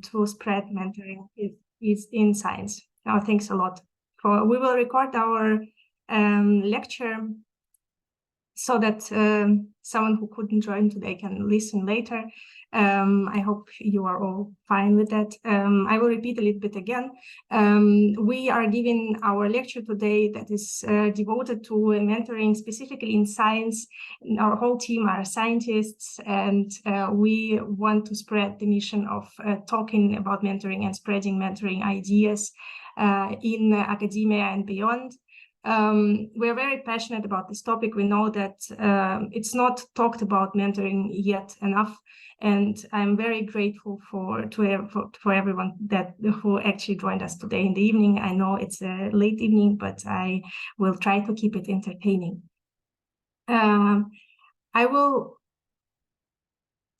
to spread mentoring is in science. Thanks a lot. We will record our lecture so that someone who couldn't join today can listen later. I hope you are all fine with that. I will repeat a little bit again. We are giving our lecture today that is devoted to mentoring specifically in science. Our whole team are scientists, and we want to spread the mission of talking about mentoring and spreading mentoring ideas in academia and beyond. We're very passionate about this topic. We know that it's not talked about mentoring yet enough, and I'm very grateful for everyone who actually joined us today in the evening. I know it's a late evening, but I will try to keep it entertaining. I will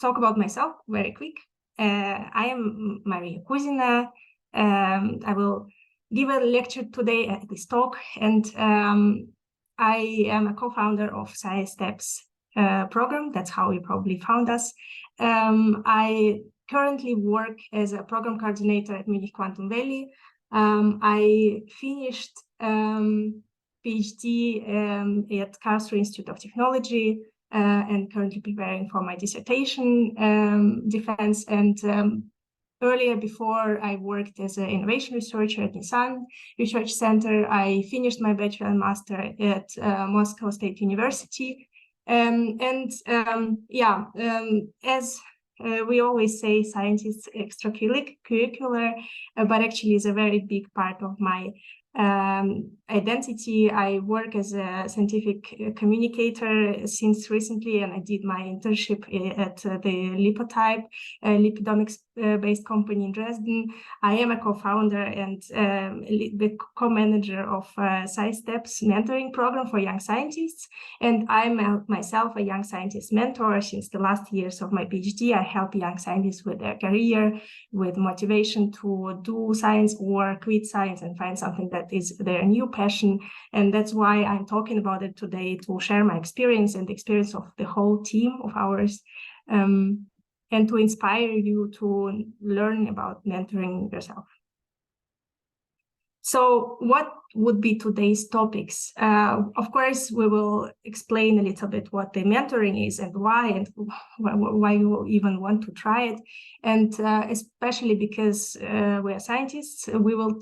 talk about myself very quick. I am Mariia Kuzina. I will give a lecture today at this talk, and I am a co-founder of Sci.STEPS program. That's how you probably found us. I currently work as a program coordinator at Munich Quantum Valley. I finished PhD at Karlsruhe Institute of Technology and currently preparing for my dissertation defense. And earlier, before I worked as an innovation researcher at Nissan Research Center. I finished my bachelor and master at Moscow State University. As we always say, science is extracurricular, but actually is a very big part of my identity. I work as a scientific communicator since recently, and I did my internship at the Lipotype, lipidomics-based company in Dresden. I am a co-founder and the co-manager of Sci.STEPS mentoring program for young scientists, and I'm myself a young scientist mentor. Since the last years of my PhD, I help young scientists with their career, with motivation to do science or quit science and find something that is their new passion. And that's why I'm talking about it today, to share my experience and the experience of the whole team of ours, and to inspire you to learn about mentoring yourself. So what would be today's topics? Of course, we will explain a little bit what the mentoring is and why you even want to try it. And especially because we are scientists, we will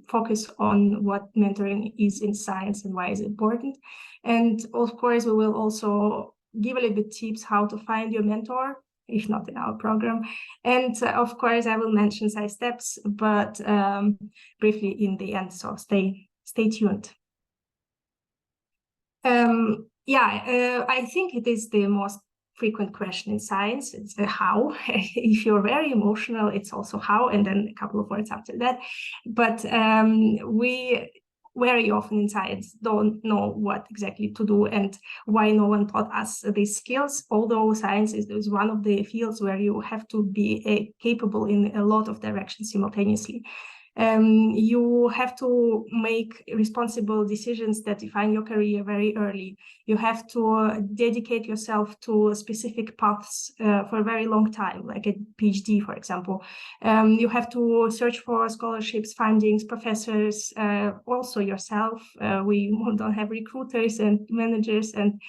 focus on what mentoring is in science and why it's important. And of course, we will also give a little bit tips how to find your mentor, if not in our program. And of course, I will mention Sci.STEPS, but briefly in the end, so stay tuned. I think it is the most frequent question in science. It's how. If you're very emotional, it's also how, and then a couple of words after that. But we very often in science don't know what exactly to do and why no one taught us these skills, although science is one of the fields where you have to be capable in a lot of directions simultaneously. You have to make responsible decisions that define your career very early. You have to dedicate yourself to specific paths for a very long time, like a PhD, for example. You have to search for scholarships, fundings, professors, also yourself. We don't have recruiters and managers, and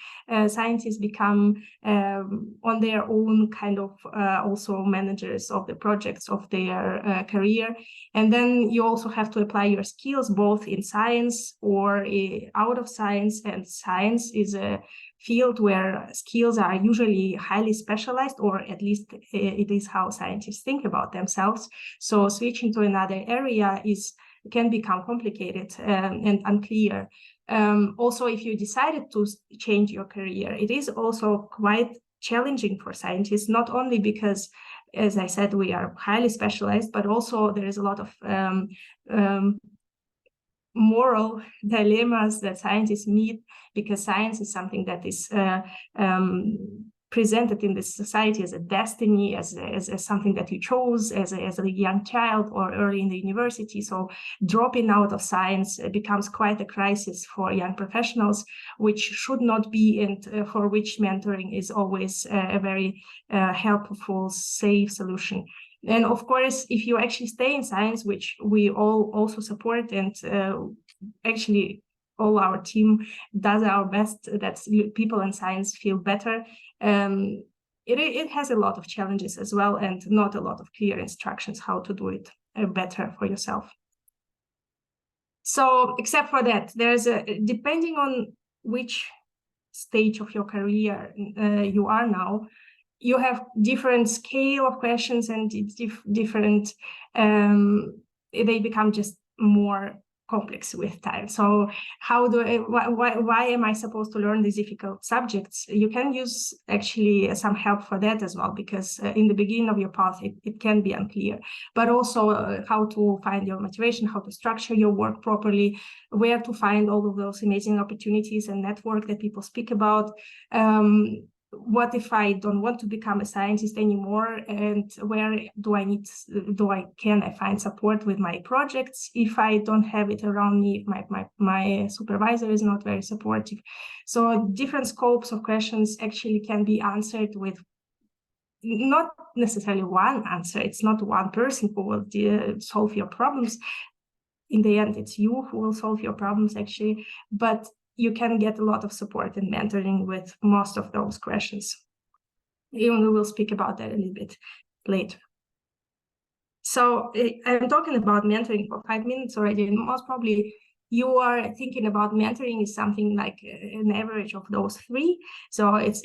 scientists become on their own kind of also managers of the projects of their career. And then you also have to apply your skills both in science or out of science, and science is a field where skills are usually highly specialized, or at least it is how scientists think about themselves. So switching to another area can become complicated and unclear. Also, if you decided to change your career, it is also quite challenging for scientists, not only because, as I said, we are highly specialized, but also there is a lot of moral dilemmas that scientists meet, because science is something that is presented in this society as a destiny, as something that you chose as a young child or early in the university. So dropping out of science becomes quite a crisis for young professionals, which should not be, and for which mentoring is always a very helpful, safe solution. And of course, if you actually stay in science, which we all also support, and actually all our team does our best that people in science feel better, it has a lot of challenges as well, and not a lot of clear instructions how to do it better for yourself. So except for that, there's depending on which stage of your career you are now, you have different scale of questions, and it's different, they become just more complex with time. So how do I, why am I supposed to learn these difficult subjects? You can use actually some help for that as well, because in the beginning of your path, it can be unclear, but also how to find your motivation, how to structure your work properly, where to find all of those amazing opportunities and network that people speak about. What if I don't want to become a scientist anymore, and where can I find support with my projects if I don't have it around me, if my supervisor is not very supportive? So different scopes of questions actually can be answered with not necessarily one answer. It's not one person who will solve your problems. In the end, it's you who will solve your problems actually, but you can get a lot of support and mentoring with most of those questions. Even we will speak about that a little bit later. So I'm talking about mentoring for 5 minutes already, and most probably you are thinking about mentoring is something like an average of those 3. So it's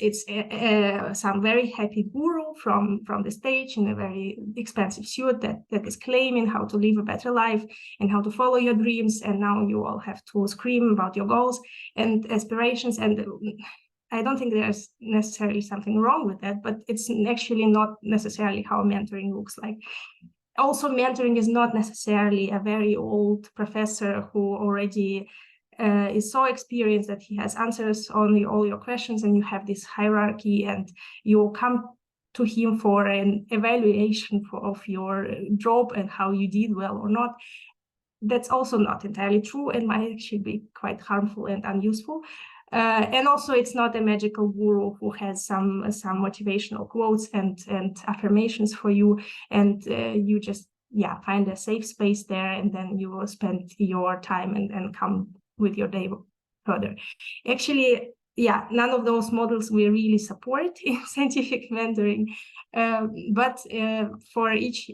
some very happy guru from the stage in a very expensive suit that is claiming how to live a better life and how to follow your dreams. And now you all have to scream about your goals and aspirations. And I don't think there's necessarily something wrong with that, but it's actually not necessarily how mentoring looks like. Also, mentoring is not necessarily a very old professor who already is so experienced that he has answers on all your questions, and you have this hierarchy, and you come to him for an evaluation of your job and how you did well or not. That's also not entirely true, and might actually be quite harmful and unuseful. And also, it's not a magical guru who has some motivational quotes and affirmations for you, and you just find a safe space there, and then you will spend your time and come with your day further. Actually, none of those models we really support in scientific mentoring, but for each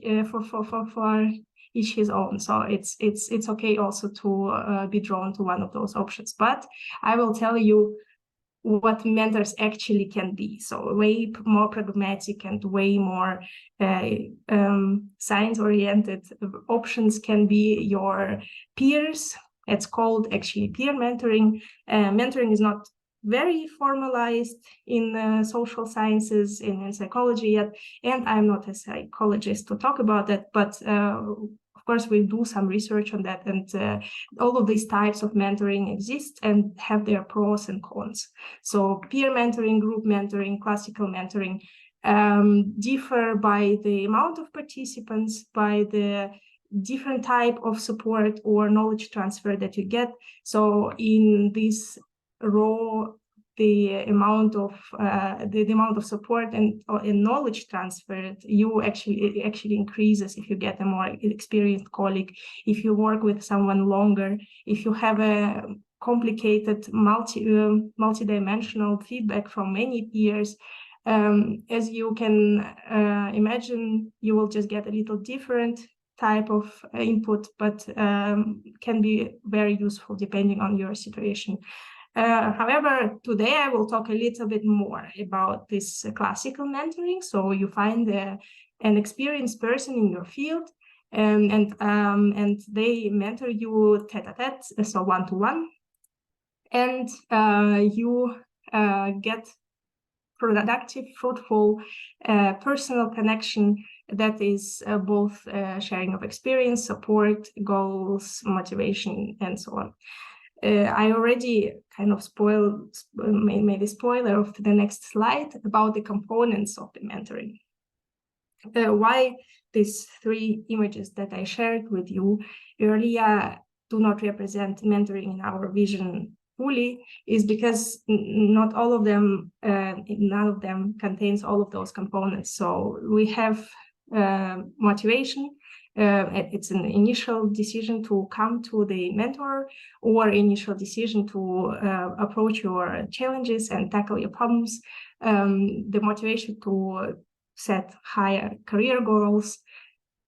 each his own. So it's okay also to be drawn to one of those options. But I will tell you what mentors actually can be. So way more pragmatic and way more science-oriented options can be your peers. It's called actually peer mentoring. Mentoring is not very formalized in social sciences, in psychology yet, and I'm not a psychologist to talk about that, but of course we do some research on that, and all of these types of mentoring exist and have their pros and cons. So peer mentoring, group mentoring, classical mentoring differ by the amount of participants, by the different type of support or knowledge transfer that you get. So in this row, the amount of support and knowledge transferred you actually increases if you get a more experienced colleague, if you work with someone longer, if you have a complicated multi-dimensional feedback from many peers. As you can imagine, you will just get a little different type of input, but can be very useful depending on your situation. However, today I will talk a little bit more about this classical mentoring. So you find an experienced person in your field, and they mentor you tete-a-tete, so one-to-one, and you get productive, fruitful, personal connection that is both sharing of experience, support, goals, motivation, and so on. I already kind of made a spoiler of the next slide about the components of the mentoring. Why these 3 images that I shared with you earlier do not represent mentoring in our vision fully is because not all of them, none of them contains all of those components. So we have motivation. It's an initial decision to come to the mentor, or initial decision to approach your challenges and tackle your problems. The motivation to set higher career goals.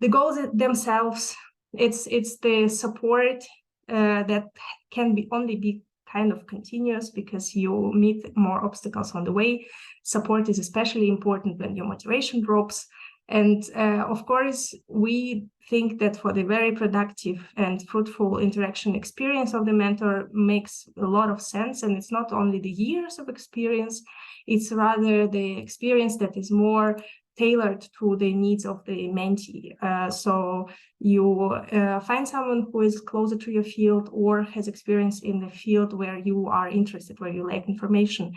The goals themselves, it's the support that can only be kind of continuous, because you meet more obstacles on the way. Support is especially important when your motivation drops. And of course, we think that for the very productive and fruitful interaction experience of the mentor makes a lot of sense. And it's not only the years of experience, it's rather the experience that is more tailored to the needs of the mentee. So you find someone who is closer to your field or has experience in the field where you are interested, where you lack information.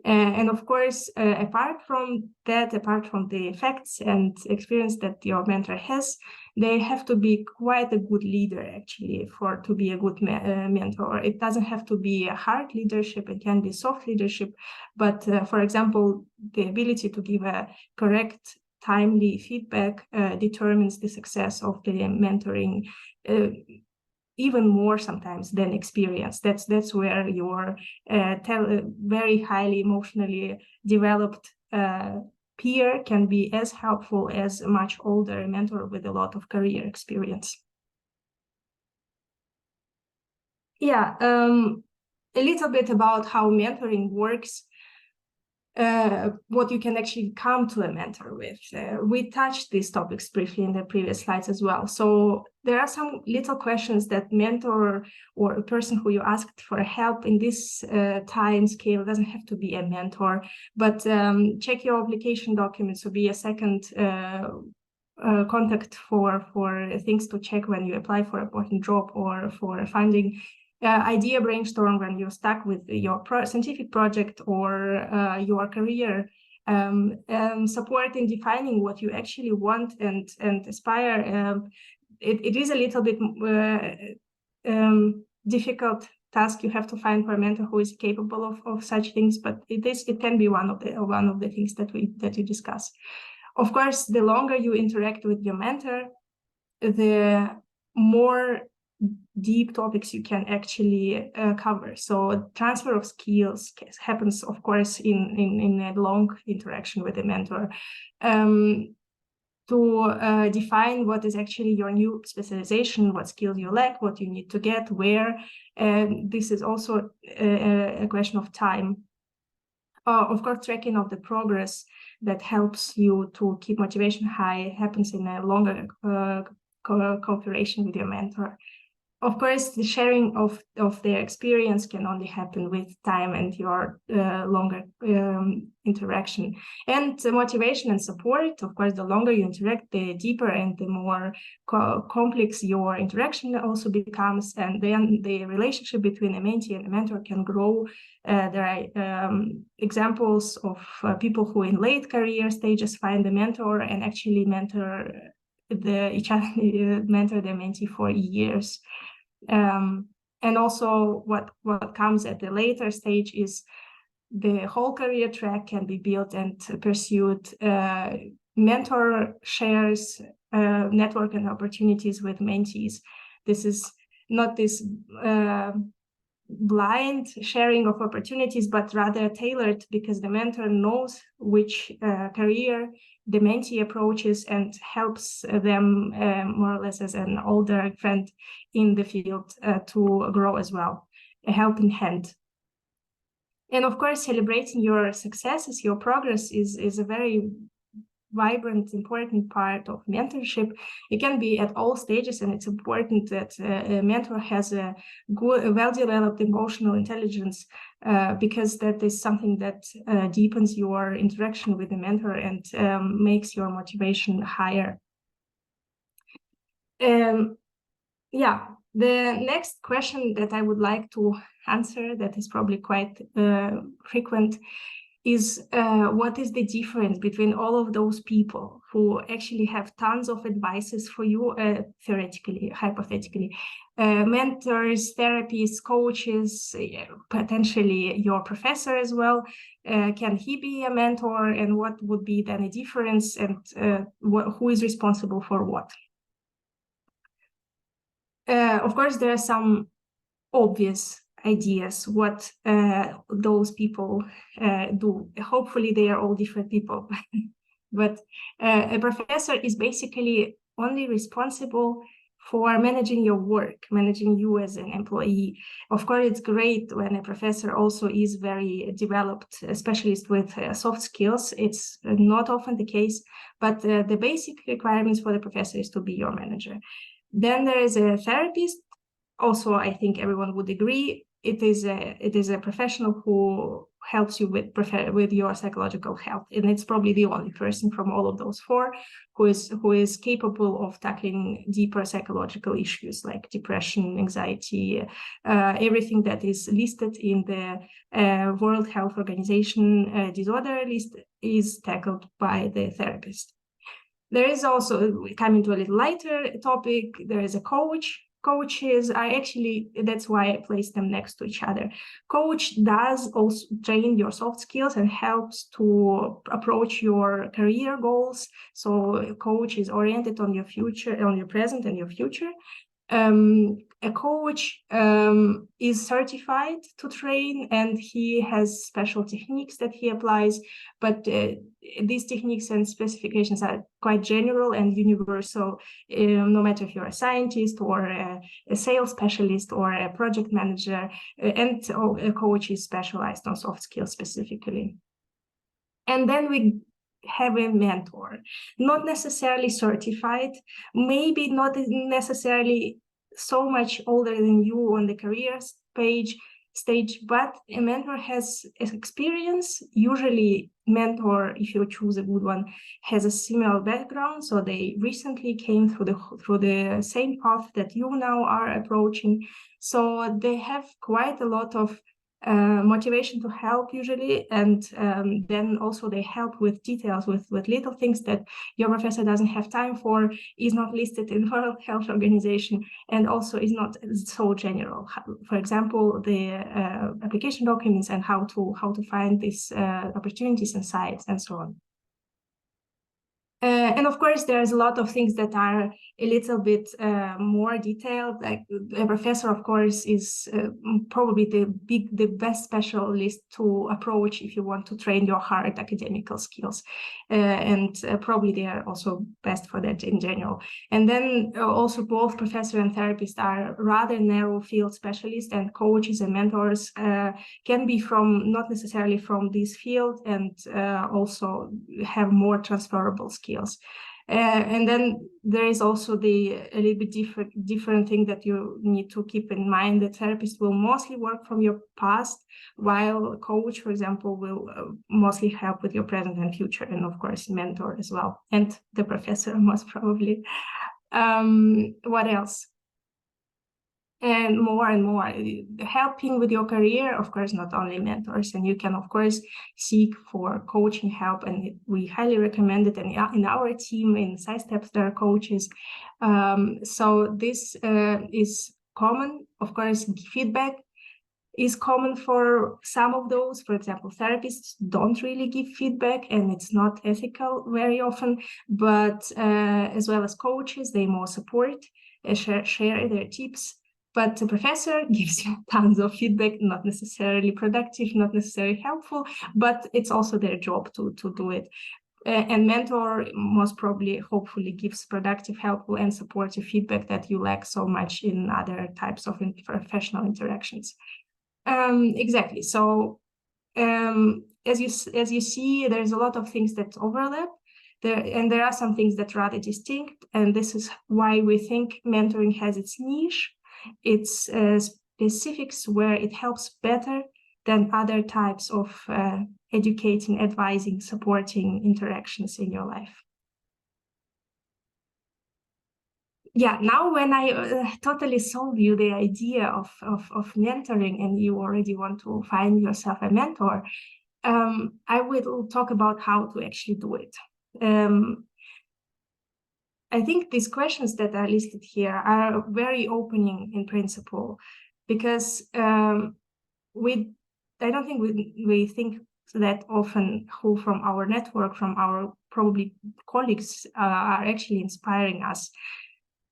And of course, apart from that, apart from the facts and experience that your mentor has, they have to be quite a good leader, actually, to be a good mentor. It doesn't have to be a hard leadership, it can be soft leadership. But for example, the ability to give a correct, timely feedback determines the success of the mentoring even more sometimes than experience. That's where your very highly emotionally developed peer can be as helpful as a much older mentor with a lot of career experience. Yeah, a little bit about how mentoring works. What you can actually come to a mentor with. We touched these topics briefly in the previous slides as well. So there are some little questions that mentor or a person who you asked for help in this time scale, doesn't have to be a mentor, but check your application documents to be a second contact for things to check when you apply for a important job or for funding. Idea brainstorm when you're stuck with your scientific project or your career. Support in defining what you actually want and aspire. It is a little bit difficult task you have to find for a mentor who is capable of such things, but it can be one of the things that you discuss. Of course, the longer you interact with your mentor, the more deep topics you can actually cover. So transfer of skills happens, of course, in a long interaction with a mentor. To define what is actually your new specialization, what skills you lack, what you need to get, where. And this is also a question of time. Of course, tracking of the progress that helps you to keep motivation high happens in a longer cooperation with your mentor. Of course, the sharing of their experience can only happen with time and your longer interaction. And motivation and support, of course, the longer you interact, the deeper and the more complex your interaction also becomes. And then the relationship between a mentee and a mentor can grow. There are examples of people who in late career stages find a mentor and actually mentor their mentee for years. And also what comes at the later stage is the whole career track can be built and pursued. Mentor shares network and opportunities with mentees. This is not this blind sharing of opportunities, but rather tailored, because the mentor knows which career the mentee approaches and helps them more or less as an older friend in the field to grow as well, a helping hand. And of course, celebrating your successes, your progress is a very vibrant, important part of mentorship. It can be at all stages, and it's important that a mentor has a well-developed emotional intelligence, because that is something that deepens your interaction with the mentor and makes your motivation higher. Yeah, the next question that I would like to answer, that is probably quite frequent, is what is the difference between all of those people who actually have tons of advices for you, theoretically, hypothetically, mentors, therapists, coaches, potentially your professor as well. Can he be a mentor, and what would be then a difference, and who is responsible for what? Of course, there are some obvious ideas what those people do. Hopefully they are all different people. But a professor is basically only responsible for managing your work, managing you as an employee. Of course, it's great when a professor also is very developed, a specialist with soft skills. It's not often the case, but the basic requirements for the professor is to be your manager. Then there is a therapist. Also, I think everyone would agree it is a professional who helps you with your psychological health, and it's probably the only person from all of those four who is capable of tackling deeper psychological issues like depression, anxiety, everything that is listed in the World Health Organization disorder list is tackled by the therapist. There is also, coming to a little lighter topic, there is a coach. Coaches are actually, that's why I place them next to each other. Coach does also train your soft skills and helps to approach your career goals. So coach is oriented on your future, on your present and your future. A coach is certified to train, and he has special techniques that he applies, but these techniques and specifications are quite general and universal, no matter if you're a scientist or a sales specialist or a project manager, and a coach is specialized on soft skills specifically. And then we have a mentor, not necessarily certified, maybe not necessarily so much older than you on the career stage, but a mentor has experience. Usually mentor, if you choose a good one, has a similar background, so they recently came through the same path that you now are approaching, so they have quite a lot of motivation to help usually, and then also they help with details, with little things that your professor doesn't have time for, is not listed in World Health Organization, and also is not so general. For example, the application documents and how to find these opportunities and sites and so on. And of course, there's a lot of things that are a little bit more detailed. Like a professor, of course, is probably the best specialist to approach if you want to train your hard academical skills. And probably they are also best for that in general. And then also both professor and therapist are rather narrow field specialists, and coaches and mentors can be from, not necessarily from this field, and also have more transferable skills. And then there is also a little bit different thing that you need to keep in mind. The therapist will mostly work from your past, while coach, for example, will mostly help with your present and future, and of course mentor as well, and the professor most probably. What else? And more helping with your career, of course, not only mentors, and you can of course seek for coaching help, and we highly recommend it. And in our team in Sci.STEPS there are coaches, so this is common. Of course, feedback is common for some of those. For example, therapists don't really give feedback, and it's not ethical very often, but as well as coaches, they more support, share their tips. But the professor gives you tons of feedback, not necessarily productive, not necessarily helpful, but it's also their job to do it. And mentor most probably, hopefully, gives productive, helpful, and supportive feedback that you lack so much in other types of professional interactions. Exactly. So as you see, there's a lot of things that overlap. There are some things that are rather distinct, and this is why we think mentoring has its niche, its specifics, where it helps better than other types of educating, advising, supporting interactions in your life. Yeah, now when I totally sold you the idea of mentoring, and you already want to find yourself a mentor, I will talk about how to actually do it. I think these questions that are listed here are very opening in principle, because I don't think we think that often who from our network, from our probably colleagues are actually inspiring us.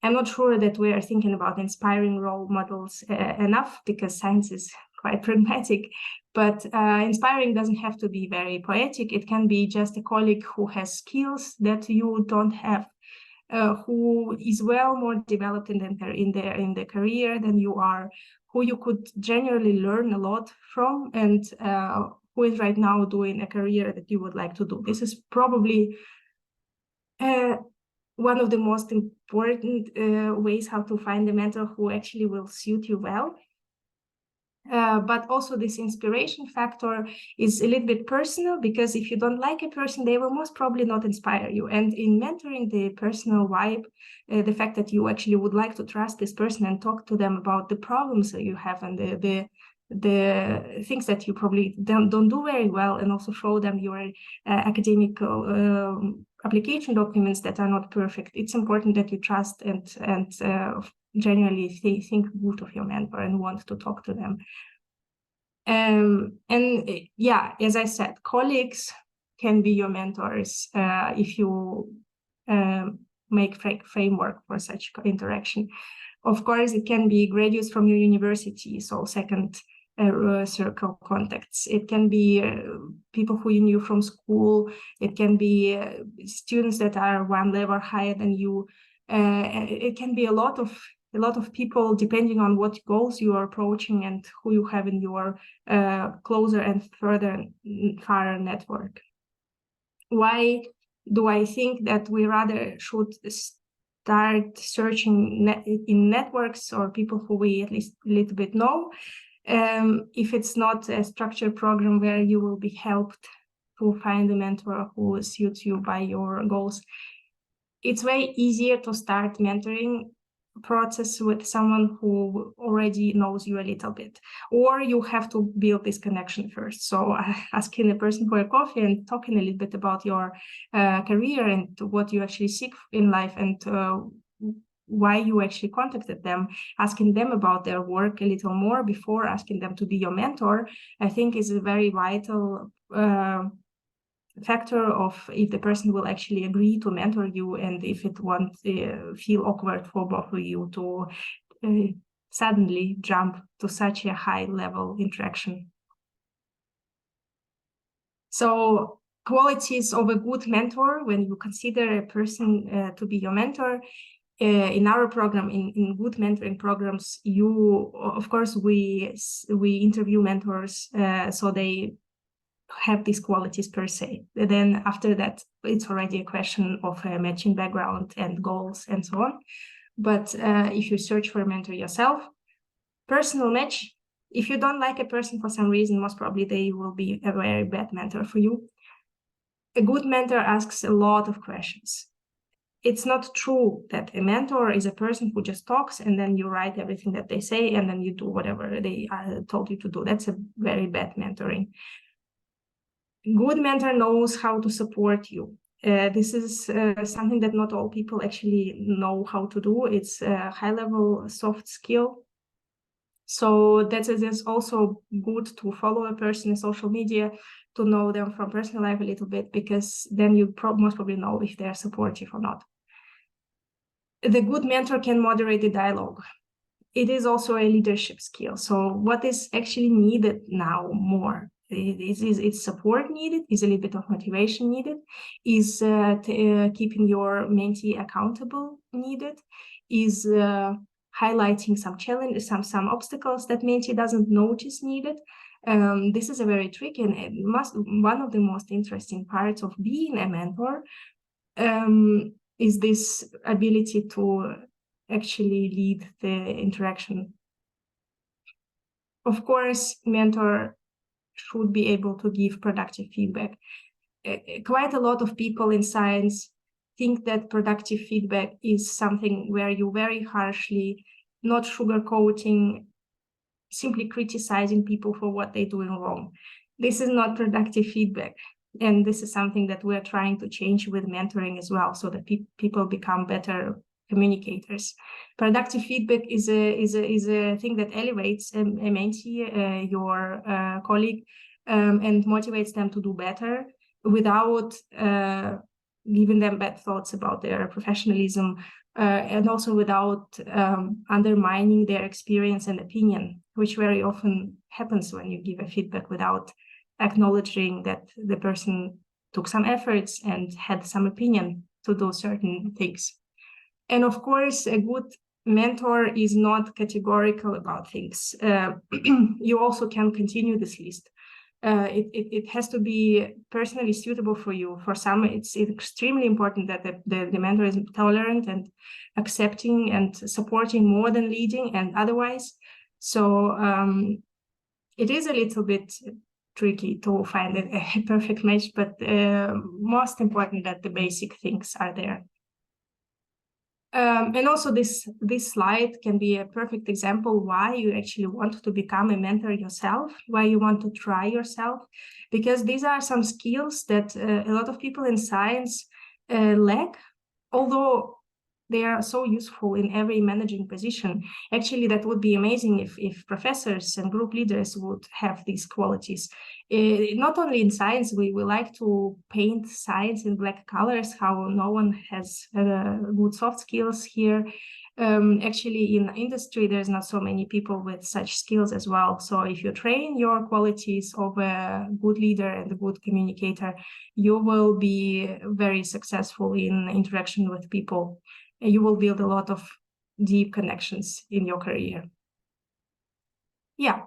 I'm not sure that we are thinking about inspiring role models enough, because science is quite pragmatic, but inspiring doesn't have to be very poetic. It can be just a colleague who has skills that you don't have, who is well more developed in the career than you are, who you could genuinely learn a lot from, and who is right now doing a career that you would like to do. This is probably one of the most important ways how to find a mentor who actually will suit you well. But also this inspiration factor is a little bit personal, because if you don't like a person, they will most probably not inspire you. And in mentoring, the personal vibe, the fact that you actually would like to trust this person and talk to them about the problems that you have and the things that you probably don't do very well, and also show them your academic application documents that are not perfect. It's important that you trust and genuinely think good of your mentor and want to talk to them. And yeah, as I said, colleagues can be your mentors if you make framework for such interaction. Of course, it can be graduates from your university, so second circle contacts. It can be people who you knew from school. It can be students that are one level higher than you. It can be a lot of people, depending on what goals you are approaching and who you have in your closer and far network. Why do I think that we rather should start searching in networks or people who we at least a little bit know, if it's not a structured program where you will be helped to find a mentor who suits you by your goals? It's way easier to start mentoring process with someone who already knows you a little bit, or you have to build this connection first. So asking a person for a coffee and talking a little bit about your career and what you actually seek in life, and why you actually contacted them, asking them about their work a little more before asking them to be your mentor, I think is a very vital factor of if the person will actually agree to mentor you, and if it won't feel awkward for both of you to suddenly jump to such a high level interaction. So qualities of a good mentor, when you consider a person to be your mentor, in our program, in good mentoring programs, of course, we interview mentors, so they have these qualities per se. And then after that, it's already a question of matching background and goals and so on. But if you search for a mentor yourself, personal match, if you don't like a person for some reason, most probably they will be a very bad mentor for you. A good mentor asks a lot of questions. It's not true that a mentor is a person who just talks and then you write everything that they say and then you do whatever they told you to do. That's a very bad mentoring. Good mentor knows how to support you. This is something that not all people actually know how to do. It's a high-level soft skill. So that is also good to follow a person in social media, to know them from personal life a little bit, because then you most probably know if they're supportive or not. The good mentor can moderate the dialogue. It is also a leadership skill. So what is actually needed now more? Is support needed? Is a little bit of motivation needed? Is keeping your mentee accountable needed? Is highlighting some challenges, some obstacles that mentee doesn't notice needed? This is a very tricky and one of the most interesting parts of being a mentor, is this ability to actually lead the interaction. Of course, mentor should be able to give productive feedback. Quite a lot of people in science think that productive feedback is something where you very harshly, not sugarcoating, simply criticizing people for what they're doing wrong. This is not productive feedback. And this is something that we're trying to change with mentoring as well, so that people become better communicators. Productive feedback is a thing that elevates a mentee, your colleague, and motivates them to do better without giving them bad thoughts about their professionalism, and also without undermining their experience and opinion, which very often happens when you give a feedback without acknowledging that the person took some efforts and had some opinion to do certain things. And of course, a good mentor is not categorical about things. You also can continue this list. It has to be personally suitable for you. For some, it's extremely important that the mentor is tolerant and accepting and supporting more than leading and otherwise. So it is a little bit tricky to find a perfect match, but most important that the basic things are there. And also this slide can be a perfect example why you actually want to become a mentor yourself, why you want to try yourself, because these are some skills that a lot of people in science lack, although they are so useful in every managing position. Actually, that would be amazing if professors and group leaders would have these qualities. Not only in science, we like to paint science in black colors, how no one has good soft skills here. Actually, in industry, there's not so many people with such skills as well. So if you train your qualities of a good leader and a good communicator, you will be very successful in interaction with people. And you will build a lot of deep connections in your career. Yeah,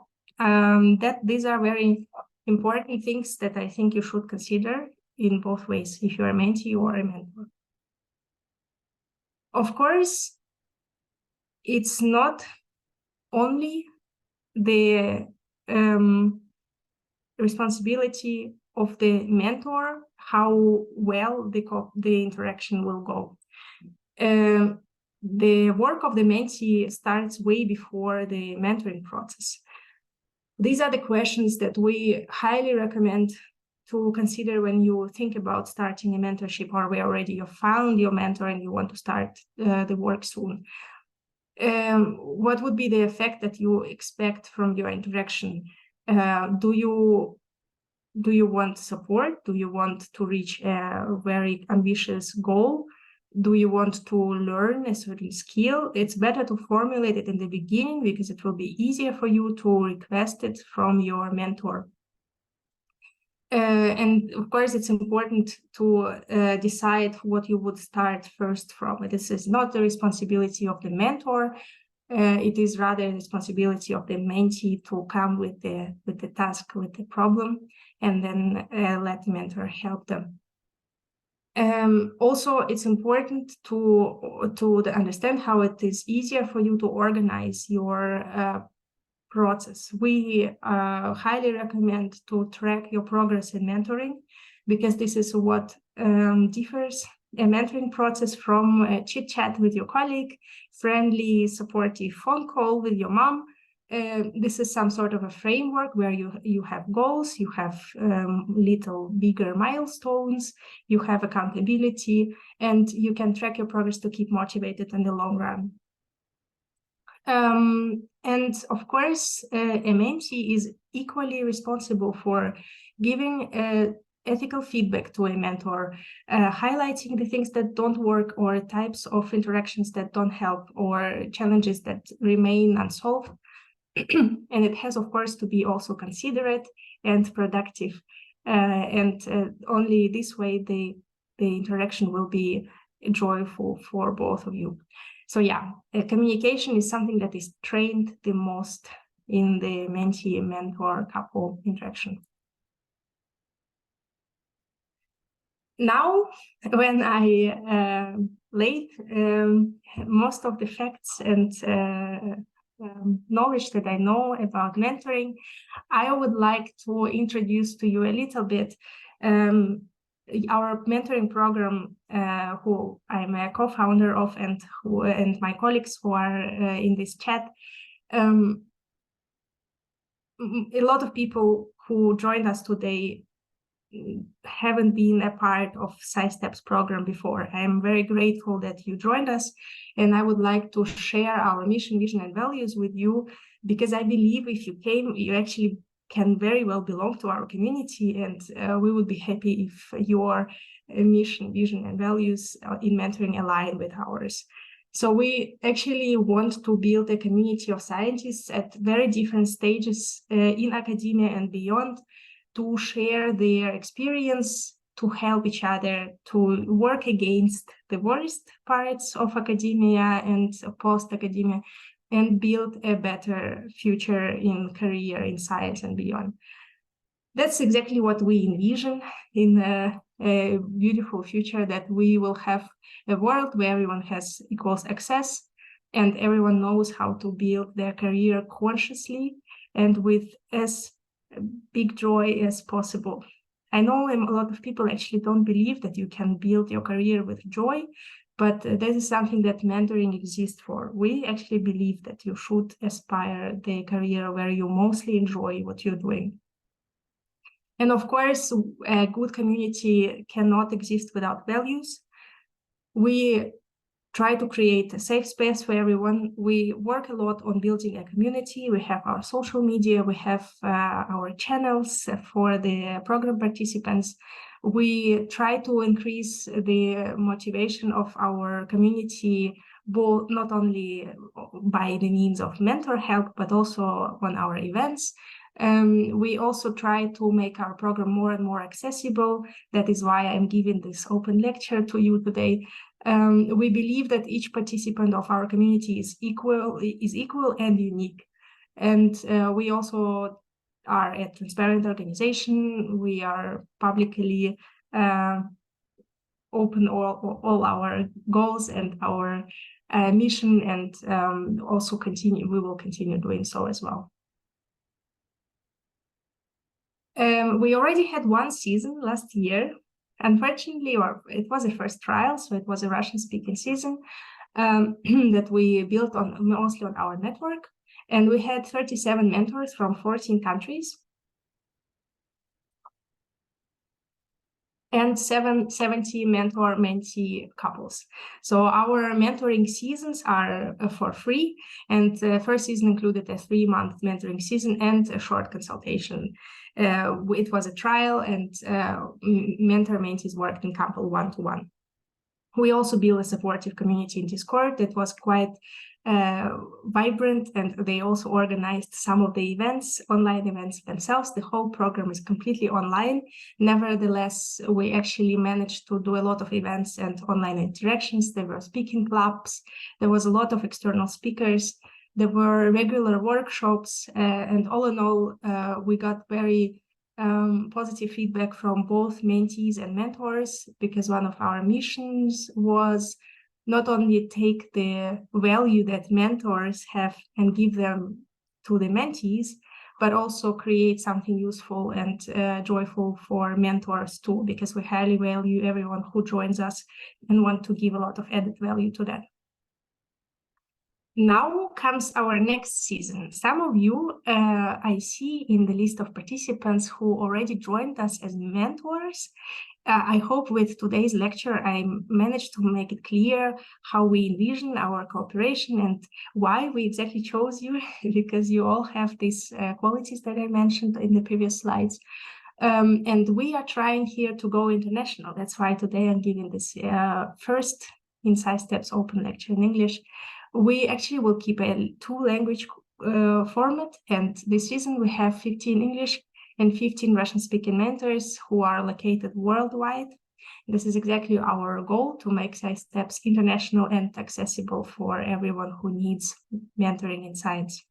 these are very important things that I think you should consider in both ways, if you're a mentee or a mentor. Of course, it's not only the responsibility of the mentor how well the interaction will go. The work of the mentee starts way before the mentoring process. These are the questions that we highly recommend to consider when you think about starting a mentorship, or where already you found your mentor and you want to start the work soon. What would be the effect that you expect from your interaction? Do you want support? Do you want to reach a very ambitious goal? Do you want to learn a certain skill? It's better to formulate it in the beginning, because it will be easier for you to request it from your mentor. And of course, it's important to decide what you would start first from. This is not the responsibility of the mentor. It is rather the responsibility of the mentee to come with the task, with the problem, and then let the mentor help them. Also, it's important to understand how it is easier for you to organize your process. We highly recommend to track your progress in mentoring, because this is what differs a mentoring process from a chit chat with your colleague, friendly, supportive phone call with your mom. This is some sort of a framework where you have goals, you have little bigger milestones, you have accountability, and you can track your progress to keep motivated in the long run. And of course, a mentee is equally responsible for giving ethical feedback to a mentor, highlighting the things that don't work, or types of interactions that don't help, or challenges that remain unsolved. And it has, of course, to be also considerate and productive. And only this way the interaction will be joyful for both of you. So yeah, communication is something that is trained the most in the mentee-mentor couple interaction. Now, when I laid most of the facts and knowledge that I know about mentoring, I would like to introduce to you a little bit our mentoring program, who I'm a co-founder of, and my colleagues who are in this chat. A lot of people who joined us today haven't been a part of Sci.STEPS program before. I am very grateful that you joined us, and I would like to share our mission, vision, and values with you, because I believe if you came, you actually can very well belong to our community, and we would be happy if your mission, vision, and values in mentoring align with ours. So we actually want to build a community of scientists at very different stages in academia and beyond, to share their experience, to help each other, to work against the worst parts of academia and post-academia, and build a better future in career in science and beyond. That's exactly what we envision in a beautiful future, that we will have a world where everyone has equal access and everyone knows how to build their career consciously and with as big joy as possible. I know a lot of people actually don't believe that you can build your career with joy, but this is something that mentoring exists for. We actually believe that you should aspire the career where you mostly enjoy what you're doing. And of course, a good community cannot exist without values. We try to create a safe space for everyone. We work a lot on building a community. We have our social media, we have our channels for the program participants. We try to increase the motivation of our community, both not only by the means of mentor help, but also on our events. We also try to make our program more and more accessible. That is why I'm giving this open lecture to you today. We believe that each participant of our community is equal and unique. And we also are a transparent organization. We are publicly open all our goals and our mission, and we will continue doing so as well. We already had one season last year. Unfortunately, it was a first trial, so it was a Russian-speaking season that we built mostly on our network. And we had 37 mentors from 14 countries and 70 mentor-mentee couples. So our mentoring seasons are for free, and the first season included a 3-month mentoring season and a short consultation. It was a trial, and mentor-mentees worked in couple one-to-one. We also built a supportive community in Discord that was quite vibrant, and they also organized some of the online events themselves. The whole program is completely online. Nevertheless, we actually managed to do a lot of events and online interactions. There were speaking clubs. There was a lot of external speakers. There were regular workshops, and all in all, we got very positive feedback from both mentees and mentors, because one of our missions was not only take the value that mentors have and give them to the mentees, but also create something useful and joyful for mentors too, because we highly value everyone who joins us and want to give a lot of added value to that. Now comes our next season. Some of you I see in the list of participants who already joined us as mentors. I hope with today's lecture I managed to make it clear how we envision our cooperation and why we exactly chose you, because you all have these qualities that I mentioned in the previous slides. And we are trying here to go international. That's why today I'm giving this first in Sci.STEPS open lecture in English. We actually will keep a 2-language format, and this season we have 15 English and 15 Russian-speaking mentors who are located worldwide. This is exactly our goal, to make Sci.STEPS international and accessible for everyone who needs mentoring in science.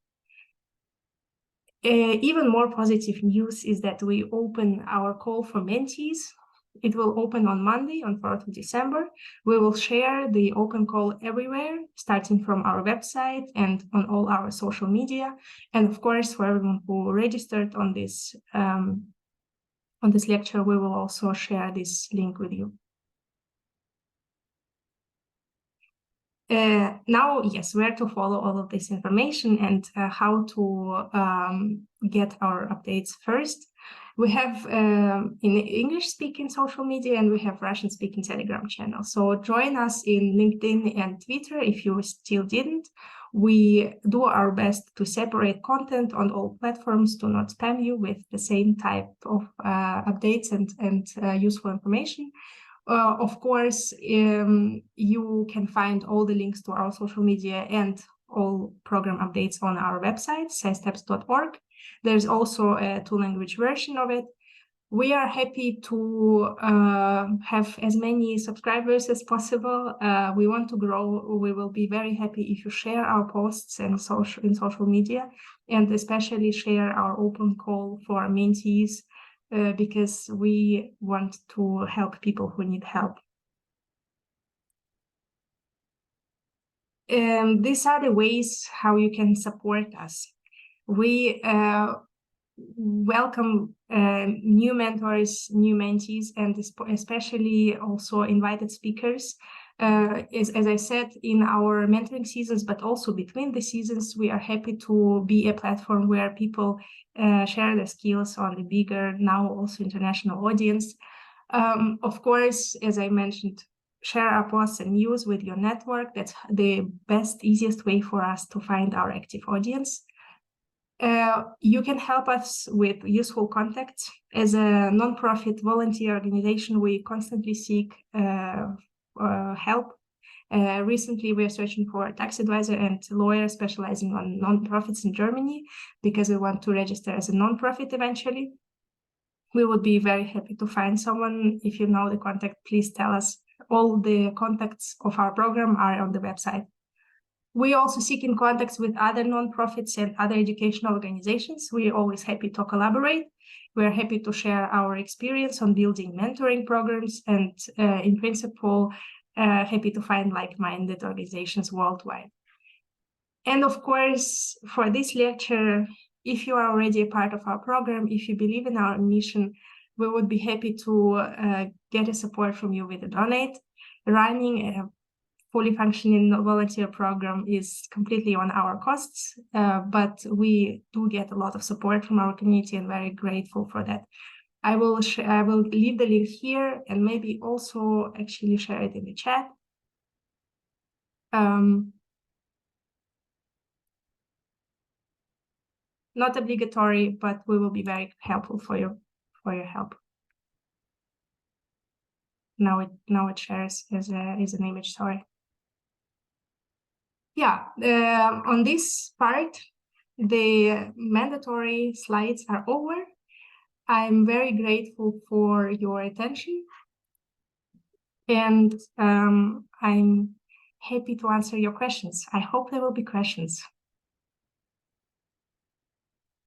Even more positive news is that we open our call for mentees. It will open on Monday, on 4th of December. We will share the open call everywhere, starting from our website and on all our social media. And of course, for everyone who registered on this lecture, we will also share this link with you. Now, yes, where to follow all of this information and how to get our updates first. We have in English-speaking social media, and we have Russian-speaking Telegram channel. So join us in LinkedIn and Twitter if you still didn't. We do our best to separate content on all platforms to not spam you with the same type of updates and useful information. Of course, you can find all the links to our social media and all program updates on our website, Sci.STEPS.org. There's also a two-language version of it. We are happy to have as many subscribers as possible. We want to grow. We will be very happy if you share our posts and in social media, and especially share our open call for mentees, because we want to help people who need help. These are the ways how you can support us. We welcome new mentors, new mentees, and especially also invited speakers. As I said, in our mentoring seasons, but also between the seasons, we are happy to be a platform where people share their skills on the bigger, now also international audience. Of course, as I mentioned, share our posts and news with your network. That's the best, easiest way for us to find our active audience. You can help us with useful contacts. As a non-profit volunteer organization, we constantly seek help. Recently, we are searching for a tax advisor and lawyer specializing on non-profits in Germany, because we want to register as a non-profit eventually. We would be very happy to find someone. If you know the contact, please tell us. All the contacts of our program are on the website. We also seek in contacts with other nonprofits and other educational organizations. We're always happy to collaborate. We're happy to share our experience on building mentoring programs, and in principle, happy to find like-minded organizations worldwide. And of course, for this lecture, if you are already a part of our program, if you believe in our mission, we would be happy to get a support from you with a donate. Running a fully functioning volunteer program is completely on our costs, but we do get a lot of support from our community, and very grateful for that. I will leave the link here, and maybe also actually share it in the chat. Not obligatory, but we will be very helpful for your help. Now it shares as an image. Sorry. Yeah, on this part, the mandatory slides are over. I'm very grateful for your attention, and I'm happy to answer your questions. I hope there will be questions.